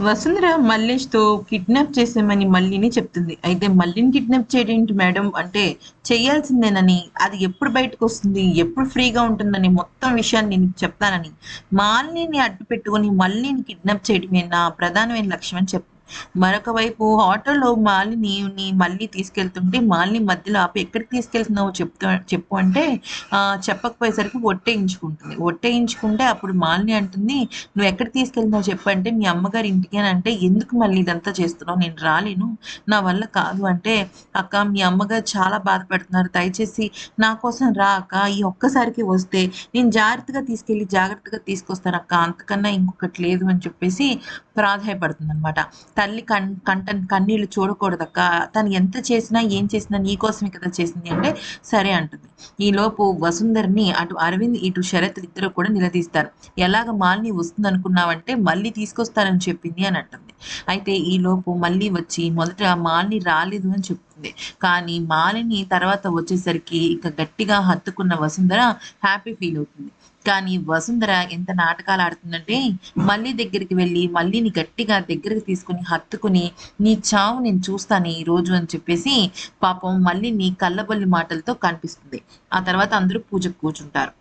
Vasundhara మల్లేష్‌తో kidnap చేశామని మల్లిని చెప్తుంది. అయితే మల్లిని కిడ్నాప్ చేయడమేంటి మేడం అంటే, చేయాల్సిందేనని, అది ఎప్పుడు బయటకొస్తుంది, ఎప్పుడు ఫ్రీగా ఉంటుందని మొత్తం విషయాన్ని నేను నీకు చెప్తానని, మాలినిని అడ్డు పెట్టుకొని మల్లిని కిడ్నాప్ చేయడమే నా ప్రధానమైన లక్ష్యం అని చెప్తుంది. మరొక వైపు ఆటోలో మాలినిని మల్లి తీసుకెళ్తుంటే, మాలిని మధ్యలో ఆపి ఎక్కడికి తీసుకెళ్తున్నావో చెప్పు అంటే చెప్పకపోయేసరికి ఒట్టేయించుకుంటుంది. ఒట్టేయించుకుంటే అప్పుడు మాలిని అంటుంది, నువ్వు ఎక్కడికి తీసుకెళ్తున్నావు చెప్పంటే, మీ అమ్మగారి ఇంటికి అని అంటే, ఎందుకు మళ్ళీ ఇదంతా చేస్తున్నావు, నేను రాలేను, నా వల్ల కాదు అంటే, అక్క మీ అమ్మగారు చాలా బాధపడుతున్నారు, దయచేసి నా కోసం రా అక్క, ఈ ఒక్కసారికి వస్తే నేను జాగ్రత్తగా తీసుకెళ్ళి జాగ్రత్తగా తీసుకొస్తాను అక్క, అంతకన్నా ఇంకొకటి లేదు అని చెప్పేసి ప్రాధాయపడుతుంది అనమాట. తల్లి కంట కన్నీళ్లు చూడకూడదక్క, తను ఎంత చేసినా ఏం చేసినా నీకోసమే కదా చేసింది అంటే సరే అంటుంది. ఈలోపు వసుంధరని అటు అరవింద్ ఇటు శరత్ ఇద్దరు కూడా నిలదీస్తారు. ఎలాగ మాలిని వస్తుందనుకున్నావంటే మళ్ళీ తీసుకొస్తానని చెప్పింది అని అంటుంది. అయితే ఈలోపు మళ్ళీ వచ్చి మొదట మాలిని రాలేదు అని చెప్తుంది. కానీ మాలిని తర్వాత వచ్చేసరికి ఇక గట్టిగా హత్తుకున్న వసుంధర హ్యాపీ ఫీల్ అవుతుంది. కానీ వసుంధర ఎంత నాటకాలు ఆడుతుందంటే, మళ్ళీ దగ్గరికి వెళ్ళి మళ్ళీని గట్టిగా దగ్గరికి తీసుకుని హత్తుకుని, నీ చావు నేను చూస్తాను ఈ రోజు అని చెప్పేసి పాపం మళ్ళీని కళ్ళబొల్లి మాటలతో కనిపిస్తుంది. ఆ తర్వాత అందరూ పూజకు కూర్చుంటారు.